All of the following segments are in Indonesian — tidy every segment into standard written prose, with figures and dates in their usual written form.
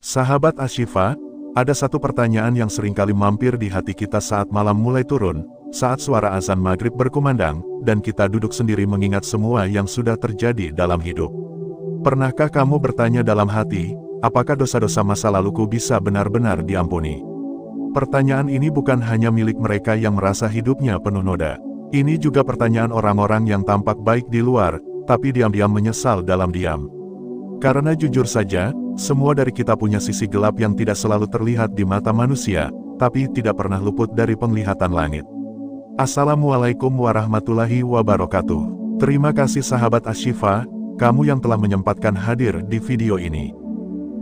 Sahabat Ashifa, ada satu pertanyaan yang seringkali mampir di hati kita saat malam mulai turun, saat suara azan maghrib berkumandang, dan kita duduk sendiri mengingat semua yang sudah terjadi dalam hidup. Pernahkah kamu bertanya dalam hati, apakah dosa-dosa masa laluku bisa benar-benar diampuni? Pertanyaan ini bukan hanya milik mereka yang merasa hidupnya penuh noda. Ini juga pertanyaan orang-orang yang tampak baik di luar, tapi diam-diam menyesal dalam diam. Karena jujur saja, semua dari kita punya sisi gelap yang tidak selalu terlihat di mata manusia, tapi tidak pernah luput dari penglihatan langit. Assalamualaikum warahmatullahi wabarakatuh. Terima kasih sahabat Ashifa, kamu yang telah menyempatkan hadir di video ini.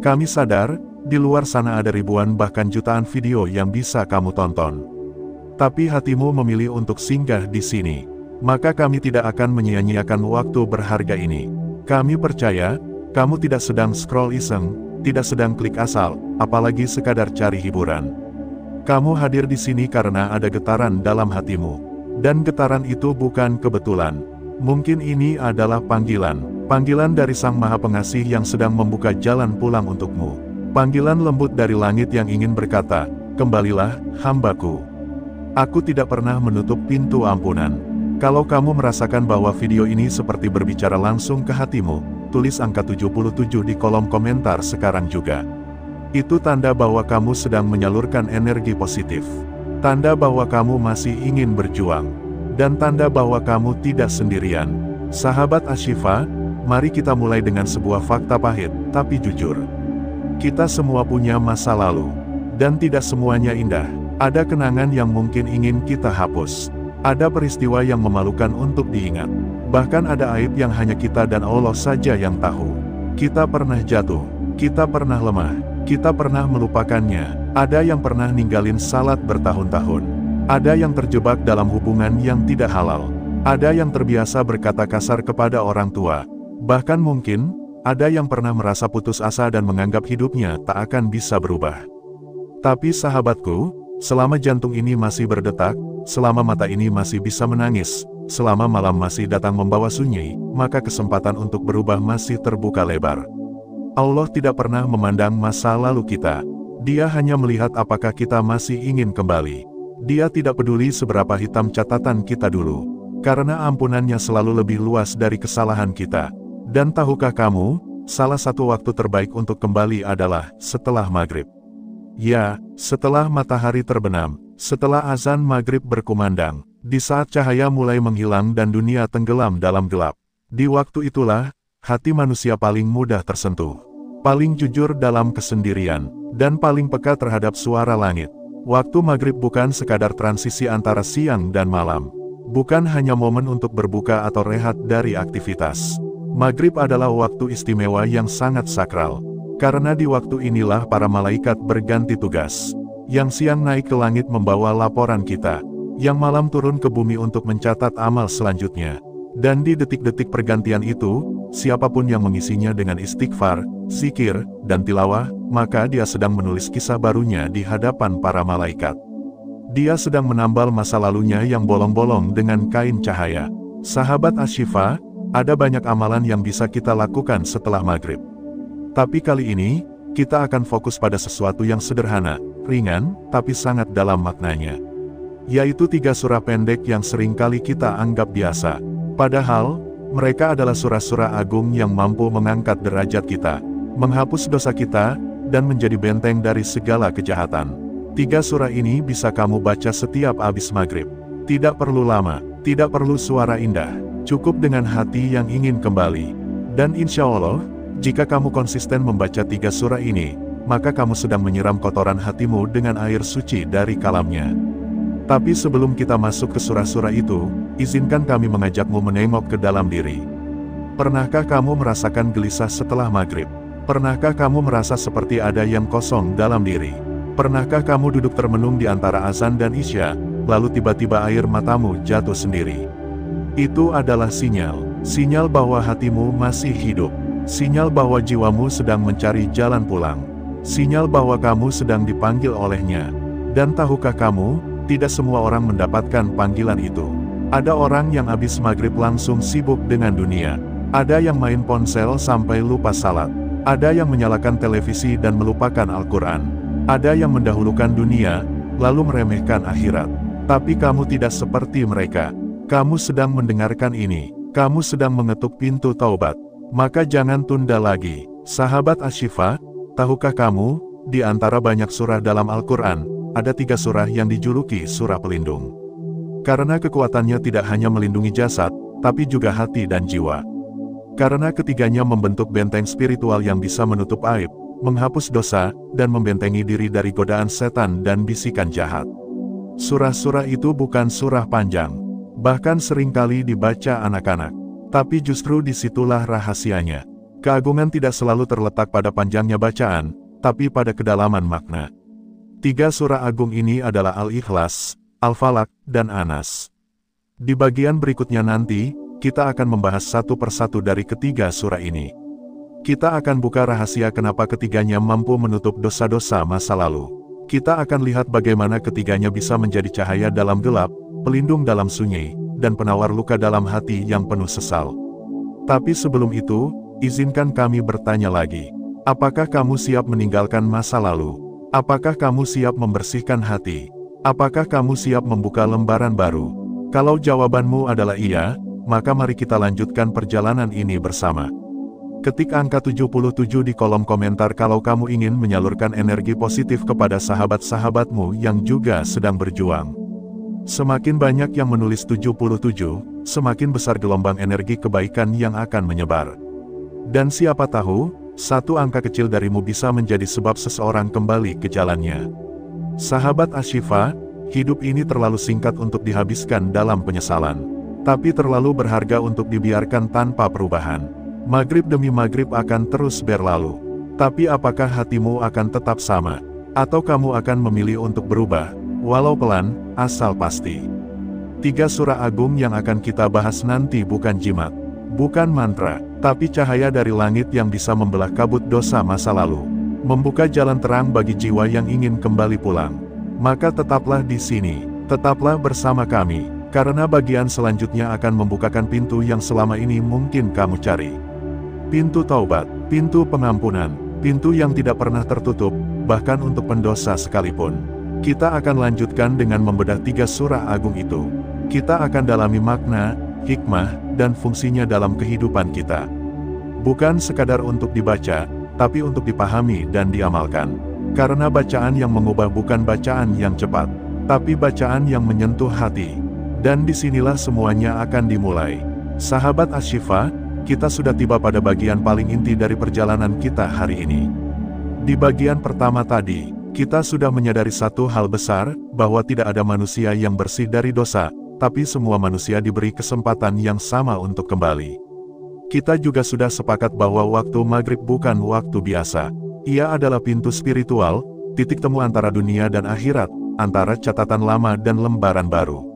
Kami sadar, di luar sana ada ribuan bahkan jutaan video yang bisa kamu tonton. Tapi hatimu memilih untuk singgah di sini. Maka kami tidak akan menyia-nyiakan waktu berharga ini. Kami percaya, kamu tidak sedang scroll iseng, tidak sedang klik asal, apalagi sekadar cari hiburan. Kamu hadir di sini karena ada getaran dalam hatimu. Dan getaran itu bukan kebetulan. Mungkin ini adalah panggilan. Panggilan dari Sang Maha Pengasih yang sedang membuka jalan pulang untukmu. Panggilan lembut dari langit yang ingin berkata, kembalilah, hambaku. Aku tidak pernah menutup pintu ampunan. Kalau kamu merasakan bahwa video ini seperti berbicara langsung ke hatimu, tulis angka 77 di kolom komentar sekarang juga. Itu tanda bahwa kamu sedang menyalurkan energi positif. Tanda bahwa kamu masih ingin berjuang. Dan tanda bahwa kamu tidak sendirian. Sahabat Ashifa, mari kita mulai dengan sebuah fakta pahit, tapi jujur. Kita semua punya masa lalu. Dan tidak semuanya indah. Ada kenangan yang mungkin ingin kita hapus. Ada peristiwa yang memalukan untuk diingat. Bahkan ada aib yang hanya kita dan Allah saja yang tahu. Kita pernah jatuh. Kita pernah lemah. Kita pernah melupakannya. Ada yang pernah ninggalin salat bertahun-tahun. Ada yang terjebak dalam hubungan yang tidak halal. Ada yang terbiasa berkata kasar kepada orang tua. Bahkan mungkin, ada yang pernah merasa putus asa dan menganggap hidupnya tak akan bisa berubah. Tapi sahabatku, selama jantung ini masih berdetak, selama mata ini masih bisa menangis, selama malam masih datang membawa sunyi, maka kesempatan untuk berubah masih terbuka lebar. Allah tidak pernah memandang masa lalu kita. Dia hanya melihat apakah kita masih ingin kembali. Dia tidak peduli seberapa hitam catatan kita dulu. Karena ampunannya selalu lebih luas dari kesalahan kita. Dan tahukah kamu, salah satu waktu terbaik untuk kembali adalah setelah maghrib. Ya, setelah matahari terbenam, setelah azan maghrib berkumandang, di saat cahaya mulai menghilang dan dunia tenggelam dalam gelap. Di waktu itulah, hati manusia paling mudah tersentuh. Paling jujur dalam kesendirian, dan paling peka terhadap suara langit. Waktu maghrib bukan sekadar transisi antara siang dan malam. Bukan hanya momen untuk berbuka atau rehat dari aktivitas. Maghrib adalah waktu istimewa yang sangat sakral. Karena di waktu inilah para malaikat berganti tugas. Yang siang naik ke langit membawa laporan kita. Yang malam turun ke bumi untuk mencatat amal selanjutnya. Dan di detik-detik pergantian itu, siapapun yang mengisinya dengan istighfar, zikir, dan tilawah, maka dia sedang menulis kisah barunya di hadapan para malaikat. Dia sedang menambal masa lalunya yang bolong-bolong dengan kain cahaya. Sahabat Ashifa, ada banyak amalan yang bisa kita lakukan setelah maghrib. Tapi kali ini, kita akan fokus pada sesuatu yang sederhana, ringan, tapi sangat dalam maknanya. Yaitu 3 surah pendek yang seringkali kita anggap biasa. Padahal, mereka adalah surah-surah agung yang mampu mengangkat derajat kita, menghapus dosa kita, dan menjadi benteng dari segala kejahatan. 3 surah ini bisa kamu baca setiap habis maghrib. Tidak perlu lama, tidak perlu suara indah, cukup dengan hati yang ingin kembali. Dan insya Allah, jika kamu konsisten membaca 3 surah ini, maka kamu sedang menyiram kotoran hatimu dengan air suci dari kalamnya. Tapi sebelum kita masuk ke surah-surah itu, izinkan kami mengajakmu menengok ke dalam diri. Pernahkah kamu merasakan gelisah setelah maghrib? Pernahkah kamu merasa seperti ada yang kosong dalam diri? Pernahkah kamu duduk termenung di antara azan dan isya, lalu tiba-tiba air matamu jatuh sendiri? Itu adalah sinyal bahwa hatimu masih hidup. Sinyal bahwa jiwamu sedang mencari jalan pulang. Sinyal bahwa kamu sedang dipanggil olehnya. Dan tahukah kamu, tidak semua orang mendapatkan panggilan itu. Ada orang yang habis maghrib langsung sibuk dengan dunia. Ada yang main ponsel sampai lupa salat. Ada yang menyalakan televisi dan melupakan Al-Quran. Ada yang mendahulukan dunia, lalu meremehkan akhirat. Tapi kamu tidak seperti mereka. Kamu sedang mendengarkan ini. Kamu sedang mengetuk pintu taubat. Maka jangan tunda lagi. Sahabat Asy-Syifa, tahukah kamu, di antara banyak surah dalam Al-Quran, ada 3 surah yang dijuluki surah pelindung. Karena kekuatannya tidak hanya melindungi jasad, tapi juga hati dan jiwa. Karena ketiganya membentuk benteng spiritual yang bisa menutup aib, menghapus dosa, dan membentengi diri dari godaan setan dan bisikan jahat. Surah-surah itu bukan surah panjang, bahkan seringkali dibaca anak-anak. Tapi justru disitulah rahasianya. Keagungan tidak selalu terletak pada panjangnya bacaan, tapi pada kedalaman makna. 3 surah agung ini adalah Al-Ikhlas, Al-Falaq, dan An-Nas. Di bagian berikutnya nanti, kita akan membahas satu persatu dari ketiga surah ini. Kita akan buka rahasia kenapa ketiganya mampu menutup dosa-dosa masa lalu. Kita akan lihat bagaimana ketiganya bisa menjadi cahaya dalam gelap, pelindung dalam sunyi, dan penawar luka dalam hati yang penuh sesal. Tapi sebelum itu, izinkan kami bertanya lagi. Apakah kamu siap meninggalkan masa lalu? Apakah kamu siap membersihkan hati? Apakah kamu siap membuka lembaran baru? Kalau jawabanmu adalah iya, maka mari kita lanjutkan perjalanan ini bersama. Ketik angka 77 di kolom komentar kalau kamu ingin menyalurkan energi positif kepada sahabat-sahabatmu yang juga sedang berjuang. Semakin banyak yang menulis 77, semakin besar gelombang energi kebaikan yang akan menyebar. Dan siapa tahu, satu angka kecil darimu bisa menjadi sebab seseorang kembali ke jalannya. Sahabat Asy-Syifa, hidup ini terlalu singkat untuk dihabiskan dalam penyesalan. Tapi terlalu berharga untuk dibiarkan tanpa perubahan. Maghrib demi maghrib akan terus berlalu. Tapi apakah hatimu akan tetap sama? Atau kamu akan memilih untuk berubah? Walau pelan, asal pasti. 3 surah agung yang akan kita bahas nanti bukan jimat, bukan mantra, tapi cahaya dari langit yang bisa membelah kabut dosa masa lalu. Membuka jalan terang bagi jiwa yang ingin kembali pulang. Maka tetaplah di sini, tetaplah bersama kami, karena bagian selanjutnya akan membukakan pintu yang selama ini mungkin kamu cari. Pintu taubat, pintu pengampunan, pintu yang tidak pernah tertutup, bahkan untuk pendosa sekalipun. Kita akan lanjutkan dengan membedah 3 surah agung itu. Kita akan dalami makna, hikmah, dan fungsinya dalam kehidupan kita. Bukan sekadar untuk dibaca, tapi untuk dipahami dan diamalkan. Karena bacaan yang mengubah bukan bacaan yang cepat, tapi bacaan yang menyentuh hati. Dan disinilah semuanya akan dimulai. Sahabat Asy-Syifa, kita sudah tiba pada bagian paling inti dari perjalanan kita hari ini. Di bagian pertama tadi, kita sudah menyadari satu hal besar, bahwa tidak ada manusia yang bersih dari dosa, tapi semua manusia diberi kesempatan yang sama untuk kembali. Kita juga sudah sepakat bahwa waktu maghrib bukan waktu biasa. Ia adalah pintu spiritual, titik temu antara dunia dan akhirat, antara catatan lama dan lembaran baru.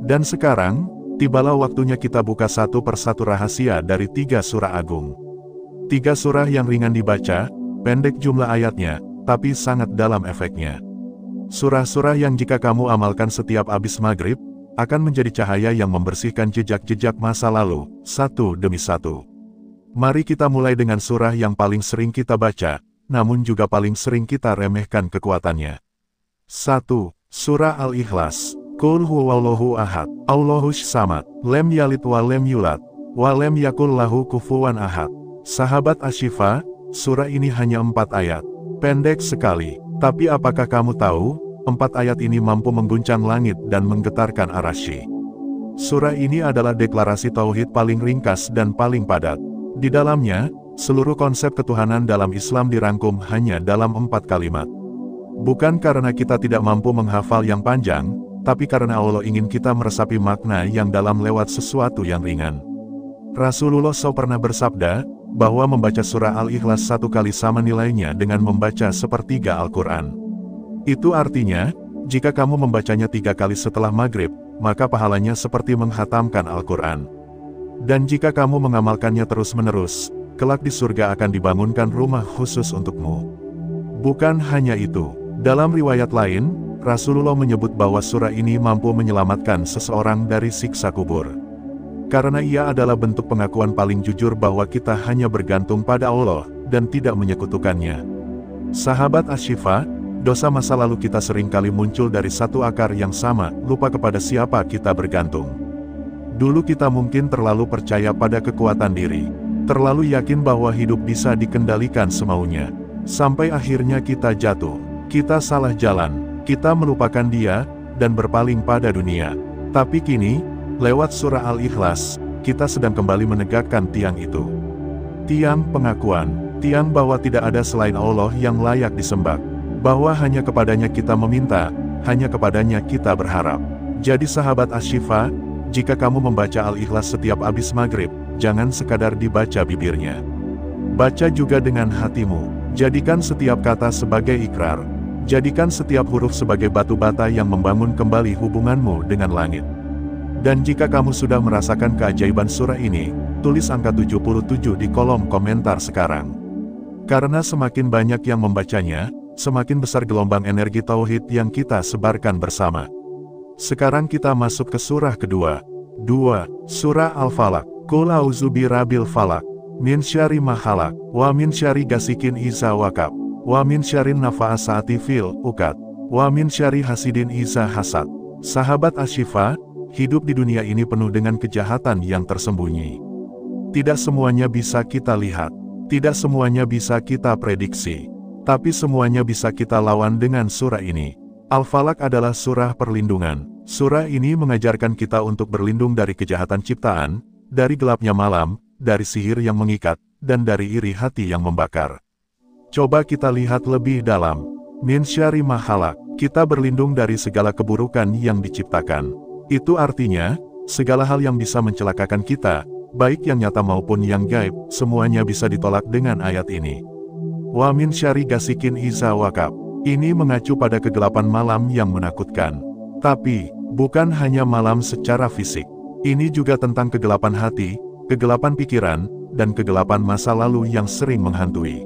Dan sekarang, tibalah waktunya kita buka satu persatu rahasia dari 3 surah agung. 3 surah yang ringan dibaca, pendek jumlah ayatnya, tapi sangat dalam efeknya. Surah-surah yang jika kamu amalkan setiap habis maghrib, akan menjadi cahaya yang membersihkan jejak-jejak masa lalu, satu demi satu. Mari kita mulai dengan surah yang paling sering kita baca, namun juga paling sering kita remehkan kekuatannya. 1. Surah Al-Ikhlas. Qul huwallahu ahad, Allahus samad, lem yalid wa lem yulad, wa lem yakul lahu kufuwan ahad. Sahabat Asy-Syifa, surah ini hanya 4 ayat. Pendek sekali, tapi apakah kamu tahu, 4 ayat ini mampu mengguncang langit dan menggetarkan Arasy. Surah ini adalah deklarasi tauhid paling ringkas dan paling padat. Di dalamnya, seluruh konsep ketuhanan dalam Islam dirangkum hanya dalam 4 kalimat. Bukan karena kita tidak mampu menghafal yang panjang, tapi karena Allah ingin kita meresapi makna yang dalam lewat sesuatu yang ringan. Rasulullah SAW pernah bersabda, bahwa membaca surah Al-Ikhlas 1 kali sama nilainya dengan membaca sepertiga Al-Quran. Itu artinya, jika kamu membacanya 3 kali setelah maghrib, maka pahalanya seperti menghatamkan Al-Quran. Dan jika kamu mengamalkannya terus-menerus, kelak di surga akan dibangunkan rumah khusus untukmu. Bukan hanya itu, dalam riwayat lain, Rasulullah menyebut bahwa surah ini mampu menyelamatkan seseorang dari siksa kubur. Karena ia adalah bentuk pengakuan paling jujur bahwa kita hanya bergantung pada Allah, dan tidak menyekutukannya. Sahabat Ashifa, dosa masa lalu kita seringkali muncul dari satu akar yang sama, lupa kepada siapa kita bergantung. Dulu kita mungkin terlalu percaya pada kekuatan diri, terlalu yakin bahwa hidup bisa dikendalikan semaunya. Sampai akhirnya kita jatuh, kita salah jalan, kita melupakan Dia, dan berpaling pada dunia. Tapi kini, lewat surah Al-Ikhlas, kita sedang kembali menegakkan tiang itu. Tiang pengakuan, tiang bahwa tidak ada selain Allah yang layak disembah, bahwa hanya kepadanya kita meminta, hanya kepadanya kita berharap. Jadi sahabat Ashifa, jika kamu membaca Al-Ikhlas setiap habis maghrib, jangan sekadar dibaca bibirnya. Baca juga dengan hatimu, jadikan setiap kata sebagai ikrar, jadikan setiap huruf sebagai batu bata yang membangun kembali hubunganmu dengan langit. Dan jika kamu sudah merasakan keajaiban surah ini, tulis angka 77 di kolom komentar sekarang. Karena semakin banyak yang membacanya, semakin besar gelombang energi tauhid yang kita sebarkan bersama. Sekarang kita masuk ke surah kedua. 2. Surah Al-Falaq. Qul a'udzu birabbil falaq, min syarri ma khalaq, wa min syarri ghasikin idza waqab, wa min syarrin nafa'asati fil 'uqad, wa min syarri hasidin idza hasad. Sahabat Ashifa, hidup di dunia ini penuh dengan kejahatan yang tersembunyi. Tidak semuanya bisa kita lihat, tidak semuanya bisa kita prediksi, tapi semuanya bisa kita lawan dengan surah ini. Al-Falaq adalah surah perlindungan. Surah ini mengajarkan kita untuk berlindung dari kejahatan ciptaan, dari gelapnya malam, dari sihir yang mengikat, dan dari iri hati yang membakar. Coba kita lihat lebih dalam. Min syarri ma khalaq, kita berlindung dari segala keburukan yang diciptakan. Itu artinya, segala hal yang bisa mencelakakan kita, baik yang nyata maupun yang gaib, semuanya bisa ditolak dengan ayat ini. Wa min syarri ghasikin idza waqab. Ini mengacu pada kegelapan malam yang menakutkan. Tapi, bukan hanya malam secara fisik. Ini juga tentang kegelapan hati, kegelapan pikiran, dan kegelapan masa lalu yang sering menghantui.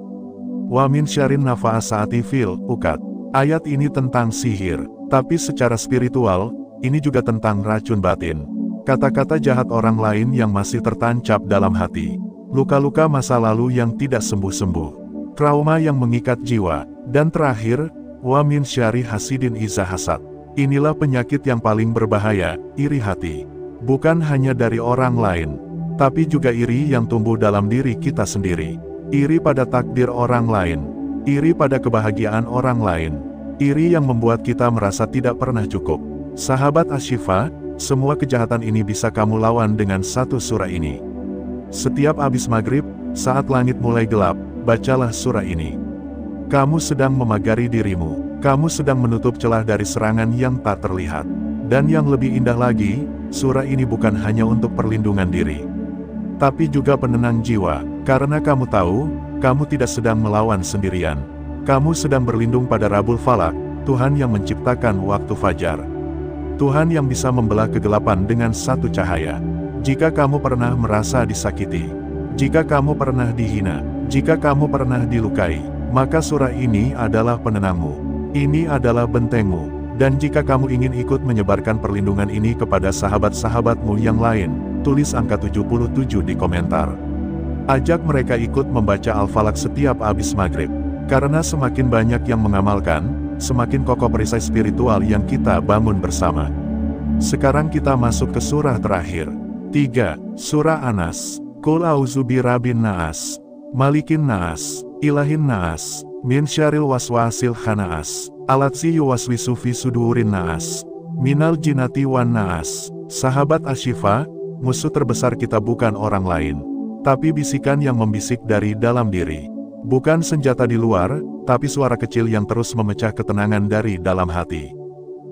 Wa min syarrin nafa'asati fil 'uqad. Ayat ini tentang sihir, tapi secara spiritual, ini juga tentang racun batin. Kata-kata jahat orang lain yang masih tertancap dalam hati. Luka-luka masa lalu yang tidak sembuh-sembuh. Trauma yang mengikat jiwa. Dan terakhir, wa min syarri hasidin idza hasad. Inilah penyakit yang paling berbahaya, iri hati. Bukan hanya dari orang lain, tapi juga iri yang tumbuh dalam diri kita sendiri. Iri pada takdir orang lain. Iri pada kebahagiaan orang lain. Iri yang membuat kita merasa tidak pernah cukup. Sahabat Ashifa, semua kejahatan ini bisa kamu lawan dengan satu surah ini. Setiap habis maghrib, saat langit mulai gelap, bacalah surah ini. Kamu sedang memagari dirimu, kamu sedang menutup celah dari serangan yang tak terlihat. Dan yang lebih indah lagi, surah ini bukan hanya untuk perlindungan diri, tapi juga penenang jiwa, karena kamu tahu, kamu tidak sedang melawan sendirian. Kamu sedang berlindung pada Rabbul Falaq, Tuhan yang menciptakan waktu fajar. Tuhan yang bisa membelah kegelapan dengan satu cahaya. Jika kamu pernah merasa disakiti, jika kamu pernah dihina, jika kamu pernah dilukai, maka surah ini adalah penenangmu. Ini adalah bentengmu. Dan jika kamu ingin ikut menyebarkan perlindungan ini kepada sahabat-sahabatmu yang lain, tulis angka 77 di komentar. Ajak mereka ikut membaca Al-Falaq setiap habis maghrib. Karena semakin banyak yang mengamalkan, semakin kokoh perisai spiritual yang kita bangun bersama. Sekarang kita masuk ke surah terakhir. 3. Surah An-Nas. Qul a'udzu birabbin nas, malikin nas, ilahin nas, min syarril waswasil khannas, alatsi yuwaswisu fi sudurin nas, minal jinnati wan nas. Sahabat Ashifa, musuh terbesar kita bukan orang lain, tapi bisikan yang membisik dari dalam diri. Bukan senjata di luar, tapi suara kecil yang terus memecah ketenangan dari dalam hati.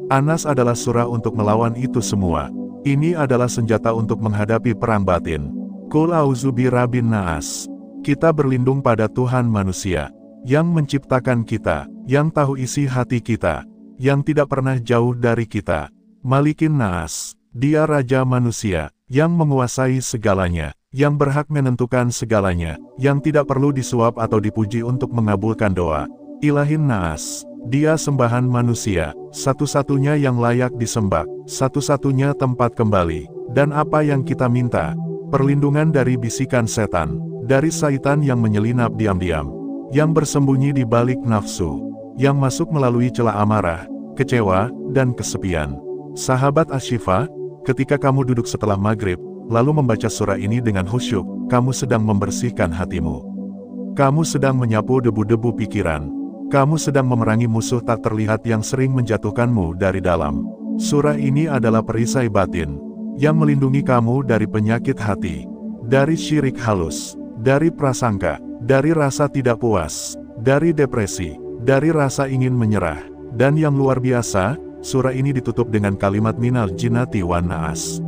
An-Nas adalah surah untuk melawan itu semua. Ini adalah senjata untuk menghadapi perang batin. Qul a'udzu birabbin nas. Kita berlindung pada Tuhan manusia, yang menciptakan kita, yang tahu isi hati kita, yang tidak pernah jauh dari kita. Malikin nas. Dia Raja manusia, yang menguasai segalanya, yang berhak menentukan segalanya, yang tidak perlu disuap atau dipuji untuk mengabulkan doa. Ilahin nas. Dia sembahan manusia, satu-satunya yang layak disembah, satu-satunya tempat kembali. Dan apa yang kita minta? Perlindungan dari bisikan setan, dari syaitan yang menyelinap diam-diam, yang bersembunyi di balik nafsu, yang masuk melalui celah amarah, kecewa, dan kesepian. Sahabat Asy-Syifa, ketika kamu duduk setelah maghrib, lalu membaca surah ini dengan khusyuk, kamu sedang membersihkan hatimu. Kamu sedang menyapu debu-debu pikiran. Kamu sedang memerangi musuh tak terlihat yang sering menjatuhkanmu dari dalam. Surah ini adalah perisai batin, yang melindungi kamu dari penyakit hati, dari syirik halus, dari prasangka, dari rasa tidak puas, dari depresi, dari rasa ingin menyerah. Dan yang luar biasa, surah ini ditutup dengan kalimat minal jinnati wan naas.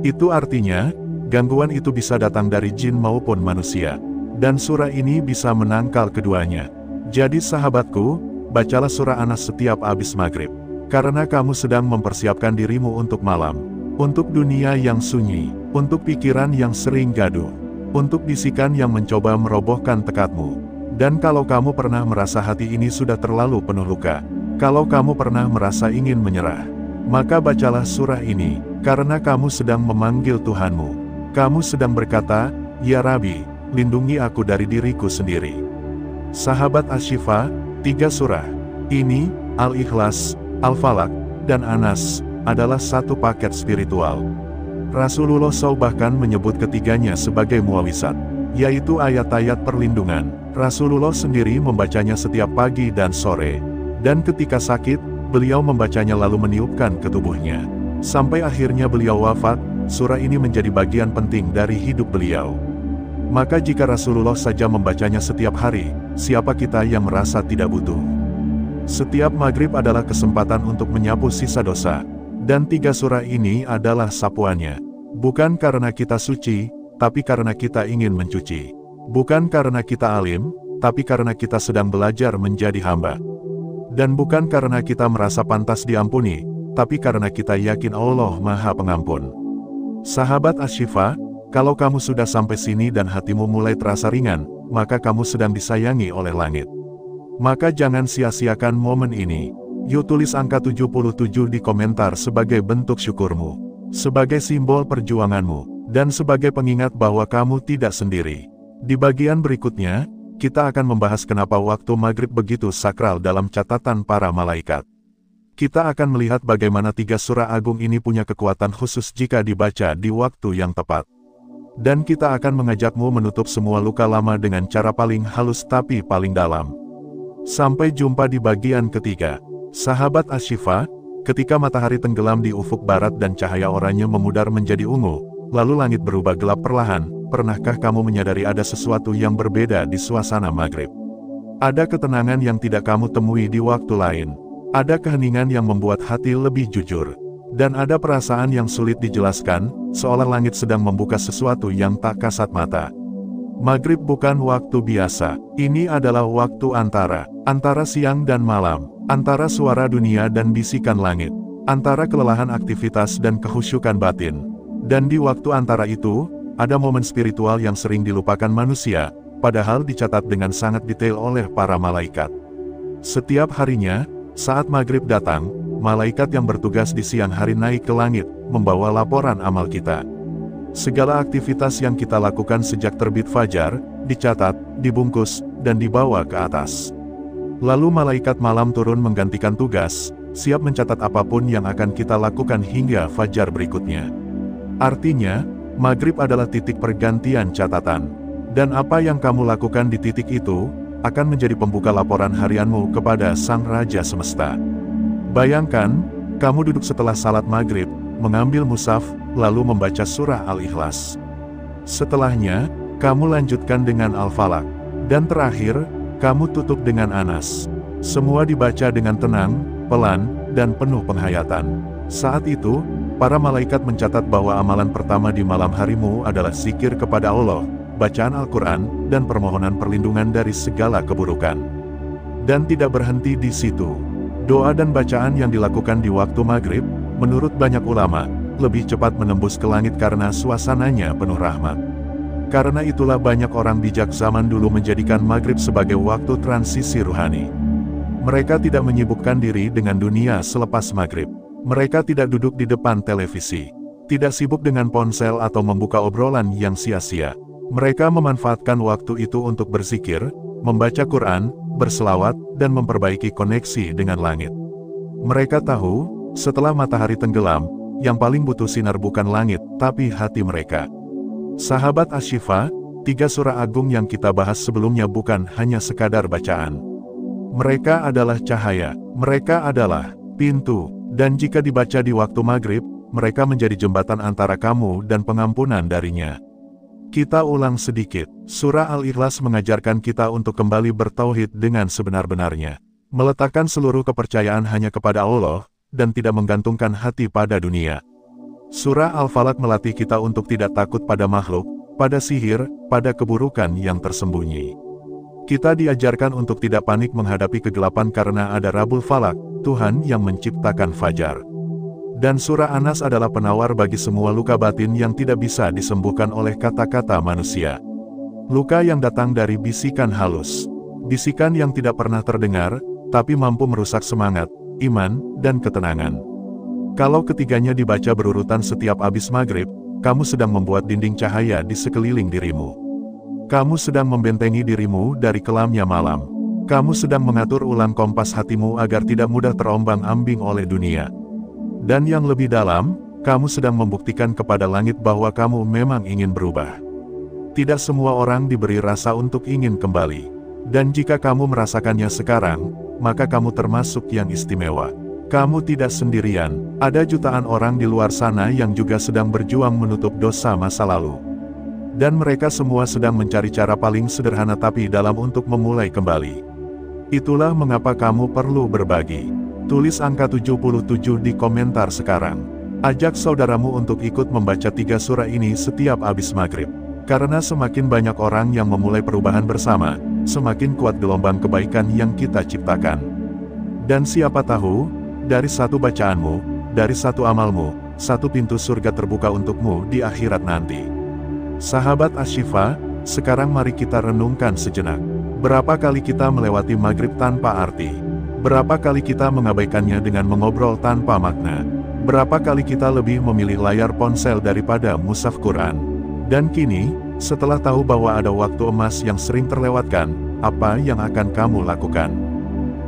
Itu artinya, gangguan itu bisa datang dari jin maupun manusia. Dan surah ini bisa menangkal keduanya. Jadi sahabatku, bacalah surah An-Nas setiap habis maghrib. Karena kamu sedang mempersiapkan dirimu untuk malam. Untuk dunia yang sunyi. Untuk pikiran yang sering gaduh. Untuk bisikan yang mencoba merobohkan tekadmu. Dan kalau kamu pernah merasa hati ini sudah terlalu penuh luka. Kalau kamu pernah merasa ingin menyerah. Maka bacalah surah ini. Karena kamu sedang memanggil Tuhanmu. Kamu sedang berkata, "Ya Rabbi, lindungi aku dari diriku sendiri." Sahabat Asy-Syifa, 3 surah ini, Al-Ikhlas, Al-Falaq, dan An-Nas, adalah satu paket spiritual. Rasulullah SAW bahkan menyebut ketiganya sebagai muawizat, yaitu ayat-ayat perlindungan. Rasulullah sendiri membacanya setiap pagi dan sore, dan ketika sakit, beliau membacanya lalu meniupkan ke tubuhnya. Sampai akhirnya beliau wafat, surah ini menjadi bagian penting dari hidup beliau. Maka jika Rasulullah saja membacanya setiap hari, siapa kita yang merasa tidak butuh? Setiap maghrib adalah kesempatan untuk menyapu sisa dosa, dan 3 surah ini adalah sapuannya. Bukan karena kita suci, tapi karena kita ingin mencuci. Bukan karena kita alim, tapi karena kita sedang belajar menjadi hamba. Dan bukan karena kita merasa pantas diampuni, tapi karena kita yakin Allah Maha Pengampun. Sahabat Asy-Syifa, kalau kamu sudah sampai sini dan hatimu mulai terasa ringan, maka kamu sedang disayangi oleh langit. Maka jangan sia-siakan momen ini. Yuk tulis angka 77 di komentar sebagai bentuk syukurmu, sebagai simbol perjuanganmu, dan sebagai pengingat bahwa kamu tidak sendiri. Di bagian berikutnya, kita akan membahas kenapa waktu maghrib begitu sakral dalam catatan para malaikat. Kita akan melihat bagaimana 3 surah agung ini punya kekuatan khusus jika dibaca di waktu yang tepat. Dan kita akan mengajakmu menutup semua luka lama dengan cara paling halus tapi paling dalam. Sampai jumpa di bagian ketiga. Sahabat Asy-Syifa, ketika matahari tenggelam di ufuk barat dan cahaya oranye memudar menjadi ungu, lalu langit berubah gelap perlahan, pernahkah kamu menyadari ada sesuatu yang berbeda di suasana maghrib? Ada ketenangan yang tidak kamu temui di waktu lain. Ada keheningan yang membuat hati lebih jujur. Dan ada perasaan yang sulit dijelaskan, seolah langit sedang membuka sesuatu yang tak kasat mata. Maghrib bukan waktu biasa, ini adalah waktu antara siang dan malam, antara suara dunia dan bisikan langit, antara kelelahan aktivitas dan kehusyukan batin. Dan di waktu antara itu, ada momen spiritual yang sering dilupakan manusia, padahal dicatat dengan sangat detail oleh para malaikat. Setiap harinya, saat maghrib datang, malaikat yang bertugas di siang hari naik ke langit, membawa laporan amal kita. Segala aktivitas yang kita lakukan sejak terbit fajar, dicatat, dibungkus, dan dibawa ke atas. Lalu malaikat malam turun menggantikan tugas, siap mencatat apapun yang akan kita lakukan hingga fajar berikutnya. Artinya, maghrib adalah titik pergantian catatan. Dan apa yang kamu lakukan di titik itu, akan menjadi pembuka laporan harianmu kepada Sang Raja Semesta. Bayangkan, kamu duduk setelah salat maghrib, mengambil mushaf, lalu membaca surah Al-Ikhlas. Setelahnya, kamu lanjutkan dengan Al-Falaq. Dan terakhir, kamu tutup dengan An-Nas. Semua dibaca dengan tenang, pelan, dan penuh penghayatan. Saat itu, para malaikat mencatat bahwa amalan pertama di malam harimu adalah zikir kepada Allah, bacaan Al-Quran, dan permohonan perlindungan dari segala keburukan. Dan tidak berhenti di situ. Doa dan bacaan yang dilakukan di waktu maghrib, menurut banyak ulama, lebih cepat menembus ke langit karena suasananya penuh rahmat. Karena itulah banyak orang bijak zaman dulu menjadikan maghrib sebagai waktu transisi ruhani. Mereka tidak menyibukkan diri dengan dunia selepas maghrib. Mereka tidak duduk di depan televisi. Tidak sibuk dengan ponsel atau membuka obrolan yang sia-sia. Mereka memanfaatkan waktu itu untuk berzikir, membaca Quran, berselawat, dan memperbaiki koneksi dengan langit. Mereka tahu, setelah matahari tenggelam, yang paling butuh sinar bukan langit, tapi hati mereka. Sahabat Asy-Syifa, 3 surah agung yang kita bahas sebelumnya bukan hanya sekadar bacaan. Mereka adalah cahaya, mereka adalah pintu, dan jika dibaca di waktu maghrib, mereka menjadi jembatan antara kamu dan pengampunan darinya. Kita ulang sedikit, surah Al-Ikhlas mengajarkan kita untuk kembali bertauhid dengan sebenar-benarnya. Meletakkan seluruh kepercayaan hanya kepada Allah, dan tidak menggantungkan hati pada dunia. Surah Al-Falaq melatih kita untuk tidak takut pada makhluk, pada sihir, pada keburukan yang tersembunyi. Kita diajarkan untuk tidak panik menghadapi kegelapan karena ada Rabbul Falaq, Tuhan yang menciptakan fajar. Dan surah An-Nas adalah penawar bagi semua luka batin yang tidak bisa disembuhkan oleh kata-kata manusia. Luka yang datang dari bisikan halus. Bisikan yang tidak pernah terdengar, tapi mampu merusak semangat, iman, dan ketenangan. Kalau ketiganya dibaca berurutan setiap habis maghrib, kamu sedang membuat dinding cahaya di sekeliling dirimu. Kamu sedang membentengi dirimu dari kelamnya malam. Kamu sedang mengatur ulang kompas hatimu agar tidak mudah terombang-ambing oleh dunia. Dan yang lebih dalam, kamu sedang membuktikan kepada langit bahwa kamu memang ingin berubah. Tidak semua orang diberi rasa untuk ingin kembali. Dan jika kamu merasakannya sekarang, maka kamu termasuk yang istimewa. Kamu tidak sendirian, ada jutaan orang di luar sana yang juga sedang berjuang menutup dosa masa lalu. Dan mereka semua sedang mencari cara paling sederhana tapi dalam untuk memulai kembali. Itulah mengapa kamu perlu berbagi. Tulis angka 77 di komentar sekarang. Ajak saudaramu untuk ikut membaca 3 surah ini setiap habis maghrib. Karena semakin banyak orang yang memulai perubahan bersama, semakin kuat gelombang kebaikan yang kita ciptakan. Dan siapa tahu, dari satu bacaanmu, dari satu amalmu, satu pintu surga terbuka untukmu di akhirat nanti. Sahabat Asy-Syifa, sekarang mari kita renungkan sejenak. Berapa kali kita melewati maghrib tanpa arti? Berapa kali kita mengabaikannya dengan mengobrol tanpa makna? Berapa kali kita lebih memilih layar ponsel daripada mushaf Quran? Dan kini, setelah tahu bahwa ada waktu emas yang sering terlewatkan, apa yang akan kamu lakukan?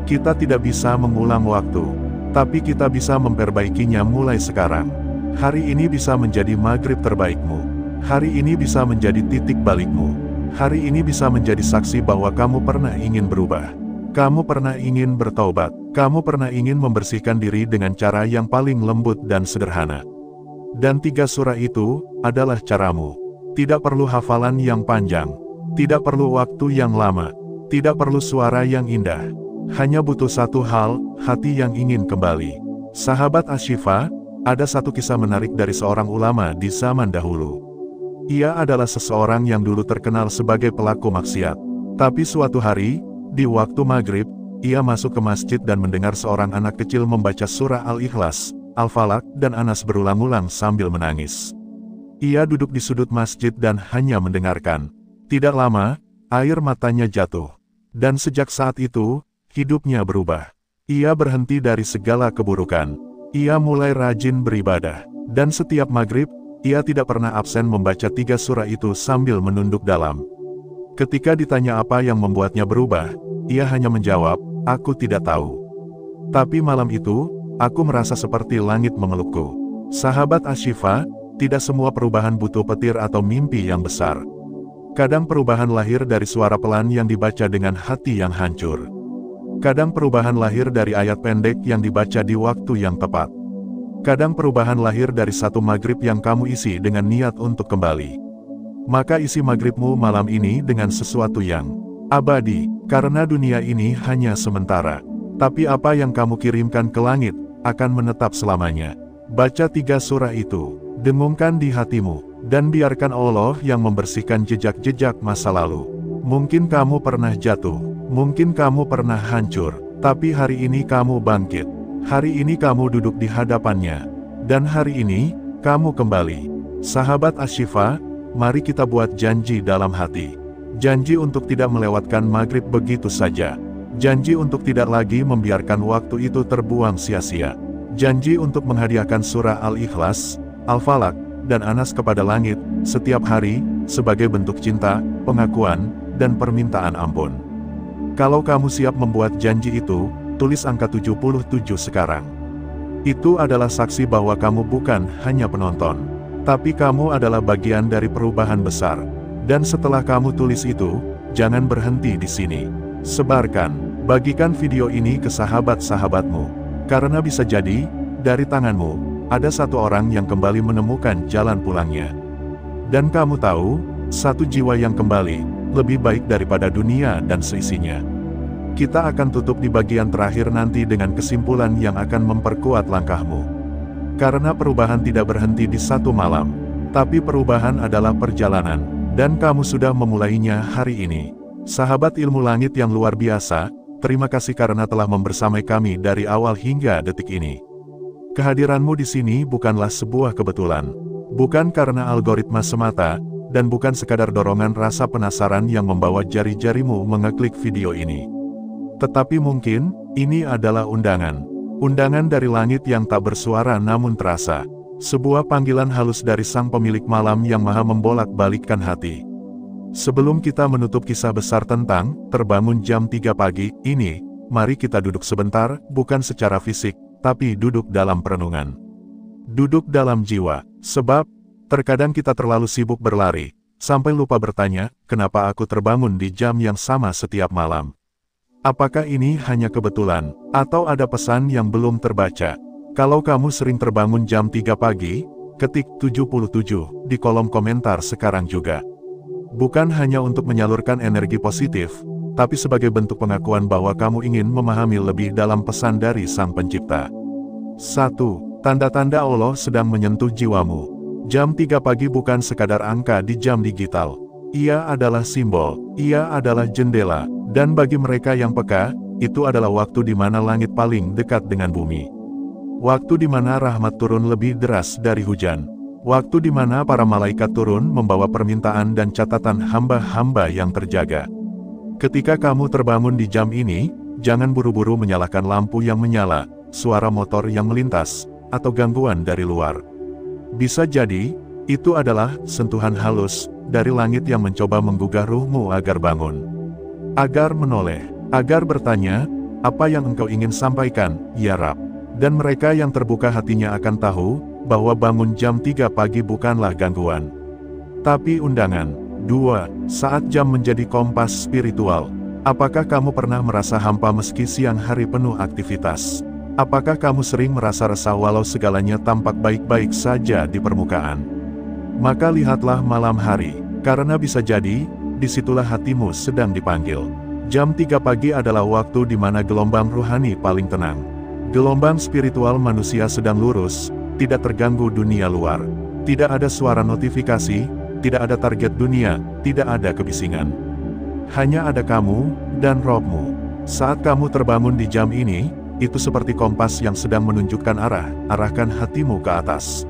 Kita tidak bisa mengulang waktu, tapi kita bisa memperbaikinya mulai sekarang. Hari ini bisa menjadi maghrib terbaikmu. Hari ini bisa menjadi titik balikmu. Hari ini bisa menjadi saksi bahwa kamu pernah ingin berubah. Kamu pernah ingin bertaubat. Kamu pernah ingin membersihkan diri dengan cara yang paling lembut dan sederhana. Dan 3 surah itu adalah caramu. Tidak perlu hafalan yang panjang. Tidak perlu waktu yang lama. Tidak perlu suara yang indah. Hanya butuh satu hal, hati yang ingin kembali. Sahabat Asy-Syifa, ada satu kisah menarik dari seorang ulama di zaman dahulu. Ia adalah seseorang yang dulu terkenal sebagai pelaku maksiat. Tapi suatu hari, di waktu maghrib, ia masuk ke masjid dan mendengar seorang anak kecil membaca surah Al-Ikhlas, Al-Falaq, dan An-Nas berulang-ulang sambil menangis. Ia duduk di sudut masjid dan hanya mendengarkan. Tidak lama, air matanya jatuh. Dan sejak saat itu, hidupnya berubah. Ia berhenti dari segala keburukan. Ia mulai rajin beribadah. Dan setiap maghrib, ia tidak pernah absen membaca 3 surah itu sambil menunduk dalam. Ketika ditanya apa yang membuatnya berubah, ia hanya menjawab, "Aku tidak tahu. Tapi malam itu, aku merasa seperti langit memelukku." Sahabat Asy-Syifa, tidak semua perubahan butuh petir atau mimpi yang besar. Kadang perubahan lahir dari suara pelan yang dibaca dengan hati yang hancur. Kadang perubahan lahir dari ayat pendek yang dibaca di waktu yang tepat. Kadang perubahan lahir dari satu maghrib yang kamu isi dengan niat untuk kembali. Maka isi maghribmu malam ini dengan sesuatu yang abadi, karena dunia ini hanya sementara. Tapi apa yang kamu kirimkan ke langit, akan menetap selamanya. Baca 3 surah itu, dengungkan di hatimu, dan biarkan Allah yang membersihkan jejak-jejak masa lalu. Mungkin kamu pernah jatuh, mungkin kamu pernah hancur, tapi hari ini kamu bangkit. Hari ini kamu duduk di hadapannya. Dan hari ini, kamu kembali. Sahabat Asy-Syifa, mari kita buat janji dalam hati. Janji untuk tidak melewatkan maghrib begitu saja. Janji untuk tidak lagi membiarkan waktu itu terbuang sia-sia. Janji untuk menghadiahkan surah Al-Ikhlas, Al-Falaq, dan An-Nas kepada langit, setiap hari, sebagai bentuk cinta, pengakuan, dan permintaan ampun. Kalau kamu siap membuat janji itu, tulis angka 77 sekarang. Itu adalah saksi bahwa kamu bukan hanya penonton, tapi kamu adalah bagian dari perubahan besar. Dan setelah kamu tulis itu, jangan berhenti di sini. Sebarkan, bagikan video ini ke sahabat-sahabatmu. Karena bisa jadi, dari tanganmu, ada satu orang yang kembali menemukan jalan pulangnya. Dan kamu tahu, satu jiwa yang kembali, lebih baik daripada dunia dan seisinya. Kita akan tutup di bagian terakhir nanti dengan kesimpulan yang akan memperkuat langkahmu. Karena perubahan tidak berhenti di satu malam, tapi perubahan adalah perjalanan, dan kamu sudah memulainya hari ini. Sahabat ilmu langit yang luar biasa, terima kasih karena telah membersamai kami dari awal hingga detik ini. Kehadiranmu di sini bukanlah sebuah kebetulan, bukan karena algoritma semata, dan bukan sekadar dorongan rasa penasaran yang membawa jari-jarimu mengeklik video ini. Tetapi mungkin, ini adalah undangan. Undangan dari langit yang tak bersuara namun terasa. Sebuah panggilan halus dari sang pemilik malam yang maha membolak-balikkan hati. Sebelum kita menutup kisah besar tentang terbangun jam 3 pagi ini, mari kita duduk sebentar, bukan secara fisik, tapi duduk dalam perenungan. Duduk dalam jiwa, sebab terkadang kita terlalu sibuk berlari, sampai lupa bertanya, kenapa aku terbangun di jam yang sama setiap malam? Apakah ini hanya kebetulan, atau ada pesan yang belum terbaca? Kalau kamu sering terbangun jam 3 pagi, ketik 77 di kolom komentar sekarang juga. Bukan hanya untuk menyalurkan energi positif, tapi sebagai bentuk pengakuan bahwa kamu ingin memahami lebih dalam pesan dari Sang Pencipta. 1. Tanda-tanda Allah sedang menyentuh jiwamu. Jam 3 pagi bukan sekadar angka di jam digital. Ia adalah simbol, ia adalah jendela, dan bagi mereka yang peka, itu adalah waktu di mana langit paling dekat dengan bumi. Waktu di mana rahmat turun lebih deras dari hujan. Waktu di mana para malaikat turun membawa permintaan dan catatan hamba-hamba yang terjaga. Ketika kamu terbangun di jam ini, jangan buru-buru menyalakan lampu yang menyala, suara motor yang melintas, atau gangguan dari luar. Bisa jadi, itu adalah sentuhan halus dari langit yang mencoba menggugah ruhmu agar bangun. Agar menoleh, agar bertanya, apa yang engkau ingin sampaikan, ya Rab? Dan mereka yang terbuka hatinya akan tahu, bahwa bangun jam 3 pagi bukanlah gangguan, tapi undangan. 2. Saat jam menjadi kompas spiritual. Apakah kamu pernah merasa hampa meski siang hari penuh aktivitas? Apakah kamu sering merasa resah walau segalanya tampak baik-baik saja di permukaan? Maka lihatlah malam hari, karena bisa jadi, disitulah hatimu sedang dipanggil. Jam 3 pagi adalah waktu di mana gelombang ruhani paling tenang. Gelombang spiritual manusia sedang lurus, tidak terganggu dunia luar. Tidak ada suara notifikasi, tidak ada target dunia, tidak ada kebisingan. Hanya ada kamu, dan rohmu. Saat kamu terbangun di jam ini, itu seperti kompas yang sedang menunjukkan arah, arahkan hatimu ke atas.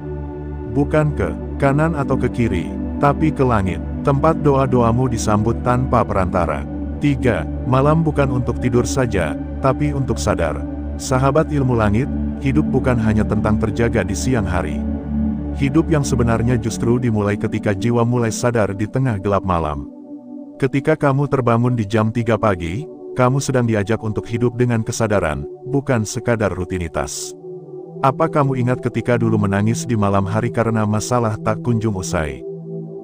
Bukan ke kanan atau ke kiri, tapi ke langit. Tempat doa-doamu disambut tanpa perantara. 3. Malam bukan untuk tidur saja, tapi untuk sadar. Sahabat ilmu langit, hidup bukan hanya tentang terjaga di siang hari. Hidup yang sebenarnya justru dimulai ketika jiwa mulai sadar di tengah gelap malam. Ketika kamu terbangun di jam 3 pagi, kamu sedang diajak untuk hidup dengan kesadaran, bukan sekadar rutinitas. Apa kamu ingat ketika dulu menangis di malam hari karena masalah tak kunjung usai?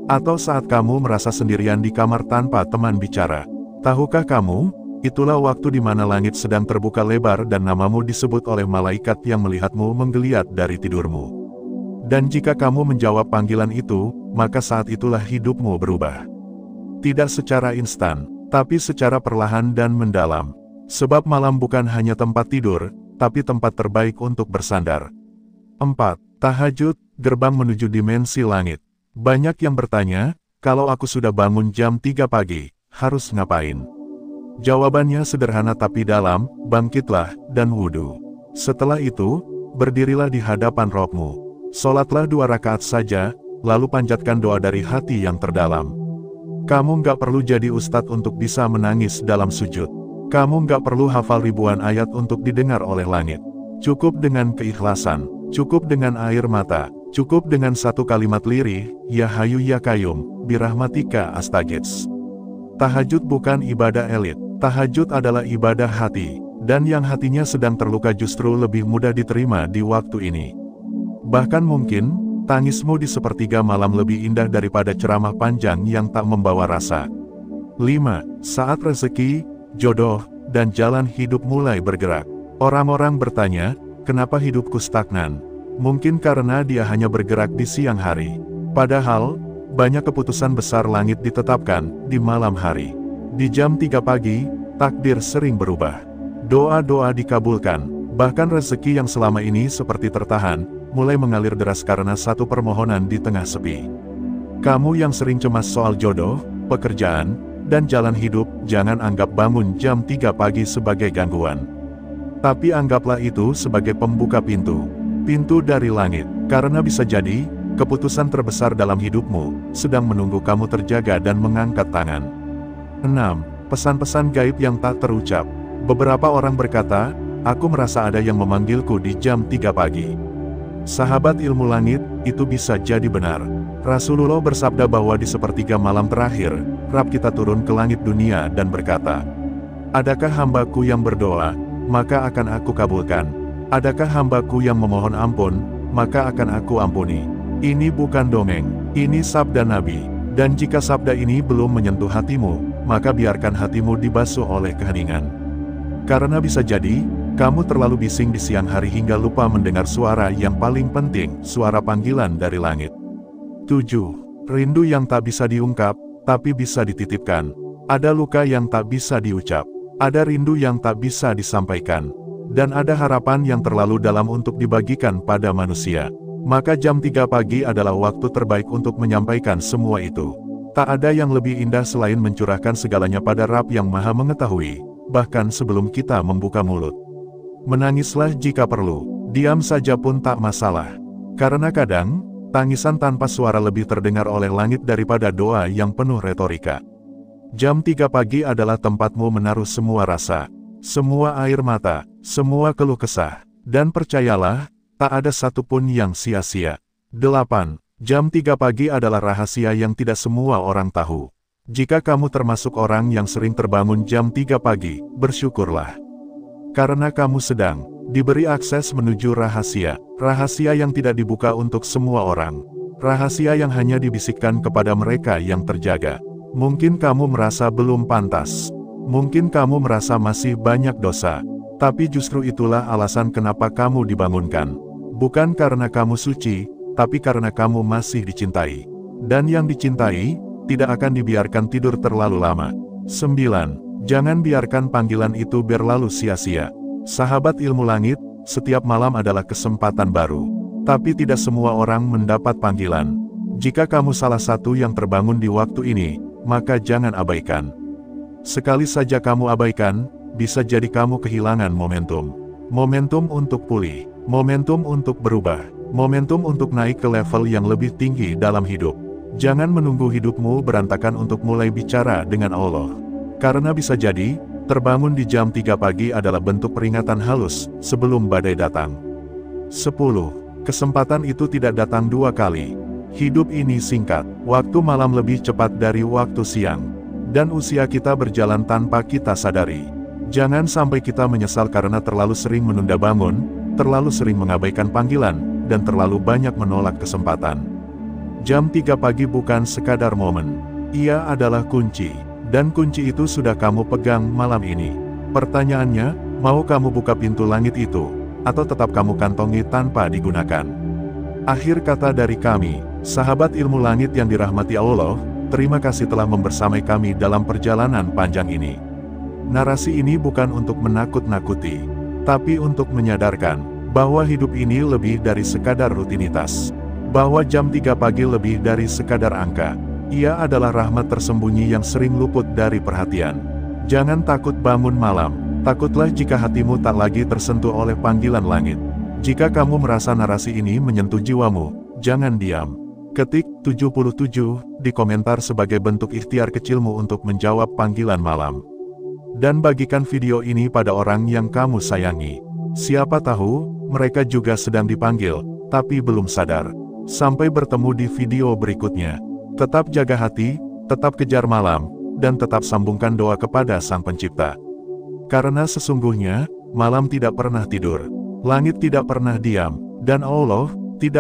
Atau saat kamu merasa sendirian di kamar tanpa teman bicara? Tahukah kamu, itulah waktu di mana langit sedang terbuka lebar dan namamu disebut oleh malaikat yang melihatmu menggeliat dari tidurmu. Dan jika kamu menjawab panggilan itu, maka saat itulah hidupmu berubah. Tidak secara instan, tapi secara perlahan dan mendalam. Sebab malam bukan hanya tempat tidur, tapi tempat terbaik untuk bersandar. 4. Tahajud, gerbang menuju dimensi langit. Banyak yang bertanya, kalau aku sudah bangun jam 3 pagi, harus ngapain? Jawabannya sederhana tapi dalam, bangkitlah, dan wudhu. Setelah itu, berdirilah di hadapan Rohmu. Sholatlah 2 rakaat saja, lalu panjatkan doa dari hati yang terdalam. Kamu nggak perlu jadi ustadz untuk bisa menangis dalam sujud. Kamu nggak perlu hafal ribuan ayat untuk didengar oleh langit. Cukup dengan keikhlasan, cukup dengan air mata, Cukup dengan satu kalimat lirih, Ya Hayu Ya Qayyum, birahmatika astaghits. Tahajud bukan ibadah elit, tahajud adalah ibadah hati, dan yang hatinya sedang terluka justru lebih mudah diterima di waktu ini. Bahkan mungkin, tangismu di sepertiga malam lebih indah daripada ceramah panjang yang tak membawa rasa. 5. Saat rezeki, jodoh, dan jalan hidup mulai bergerak. Orang-orang bertanya, kenapa hidupku stagnan? Mungkin karena dia hanya bergerak di siang hari. Padahal, banyak keputusan besar langit ditetapkan di malam hari. Di jam 3 pagi, takdir sering berubah. Doa-doa dikabulkan, bahkan rezeki yang selama ini seperti tertahan, mulai mengalir deras karena satu permohonan di tengah sepi. Kamu yang sering cemas soal jodoh, pekerjaan, dan jalan hidup, jangan anggap bangun jam 3 pagi sebagai gangguan. Tapi anggaplah itu sebagai pembuka pintu. Pintu dari langit, karena bisa jadi, keputusan terbesar dalam hidupmu, sedang menunggu kamu terjaga dan mengangkat tangan. 6. Pesan-pesan gaib yang tak terucap. Beberapa orang berkata, aku merasa ada yang memanggilku di jam 3 pagi. Sahabat ilmu langit, itu bisa jadi benar. Rasulullah bersabda bahwa di sepertiga malam terakhir, Rabb kita turun ke langit dunia dan berkata, adakah hambaku yang berdoa, maka akan aku kabulkan. Adakah hambaku yang memohon ampun, maka akan aku ampuni. Ini bukan dongeng, ini sabda Nabi. Dan jika sabda ini belum menyentuh hatimu, maka biarkan hatimu dibasuh oleh keheningan. Karena bisa jadi, kamu terlalu bising di siang hari hingga lupa mendengar suara yang paling penting, suara panggilan dari langit. 7. Rindu yang tak bisa diungkap, tapi bisa dititipkan. Ada luka yang tak bisa diucap. Ada rindu yang tak bisa disampaikan. Dan ada harapan yang terlalu dalam untuk dibagikan pada manusia. Maka jam 3 pagi adalah waktu terbaik untuk menyampaikan semua itu. Tak ada yang lebih indah selain mencurahkan segalanya pada Rabb yang Maha Mengetahui, bahkan sebelum kita membuka mulut. Menangislah jika perlu, diam saja pun tak masalah. Karena kadang, tangisan tanpa suara lebih terdengar oleh langit daripada doa yang penuh retorika. Jam 3 pagi adalah tempatmu menaruh semua rasa, semua air mata, semua keluh kesah. Dan percayalah, tak ada satupun yang sia-sia. 8. Jam 3 pagi adalah rahasia yang tidak semua orang tahu. Jika kamu termasuk orang yang sering terbangun jam 3 pagi, bersyukurlah. Karena kamu sedang diberi akses menuju rahasia. Rahasia yang tidak dibuka untuk semua orang. Rahasia yang hanya dibisikkan kepada mereka yang terjaga. Mungkin kamu merasa belum pantas. Mungkin kamu merasa masih banyak dosa. Tapi justru itulah alasan kenapa kamu dibangunkan. Bukan karena kamu suci, tapi karena kamu masih dicintai. Dan yang dicintai, tidak akan dibiarkan tidur terlalu lama. 9. Jangan biarkan panggilan itu berlalu sia-sia. Sahabat ilmu langit, setiap malam adalah kesempatan baru. Tapi tidak semua orang mendapat panggilan. Jika kamu salah satu yang terbangun di waktu ini, maka jangan abaikan. Sekali saja kamu abaikan, bisa jadi kamu kehilangan momentum. Momentum untuk pulih, momentum untuk berubah, momentum untuk naik ke level yang lebih tinggi dalam hidup. Jangan menunggu hidupmu berantakan untuk mulai bicara dengan Allah. Karena bisa jadi, terbangun di jam 3 pagi adalah bentuk peringatan halus sebelum badai datang. 10. Kesempatan itu tidak datang 2 kali. Hidup ini singkat, waktu malam lebih cepat dari waktu siang. Dan usia kita berjalan tanpa kita sadari. Jangan sampai kita menyesal karena terlalu sering menunda bangun, terlalu sering mengabaikan panggilan, dan terlalu banyak menolak kesempatan. Jam 3 pagi bukan sekadar momen. Ia adalah kunci. Dan kunci itu sudah kamu pegang malam ini. Pertanyaannya, mau kamu buka pintu langit itu, atau tetap kamu kantongi tanpa digunakan? Akhir kata dari kami, sahabat ilmu langit yang dirahmati Allah, terima kasih telah membersamai kami dalam perjalanan panjang ini. Narasi ini bukan untuk menakut-nakuti, tapi untuk menyadarkan bahwa hidup ini lebih dari sekadar rutinitas. Bahwa jam 3 pagi lebih dari sekadar angka. Ia adalah rahmat tersembunyi yang sering luput dari perhatian. Jangan takut bangun malam, takutlah jika hatimu tak lagi tersentuh oleh panggilan langit. Jika kamu merasa narasi ini menyentuh jiwamu, jangan diam. Ketik 77 di komentar sebagai bentuk ikhtiar kecilmu untuk menjawab panggilan malam. Dan bagikan video ini pada orang yang kamu sayangi. Siapa tahu, mereka juga sedang dipanggil, tapi belum sadar. Sampai bertemu di video berikutnya. Tetap jaga hati, tetap kejar malam, dan tetap sambungkan doa kepada Sang Pencipta. Karena sesungguhnya, malam tidak pernah tidur, langit tidak pernah diam, dan Allah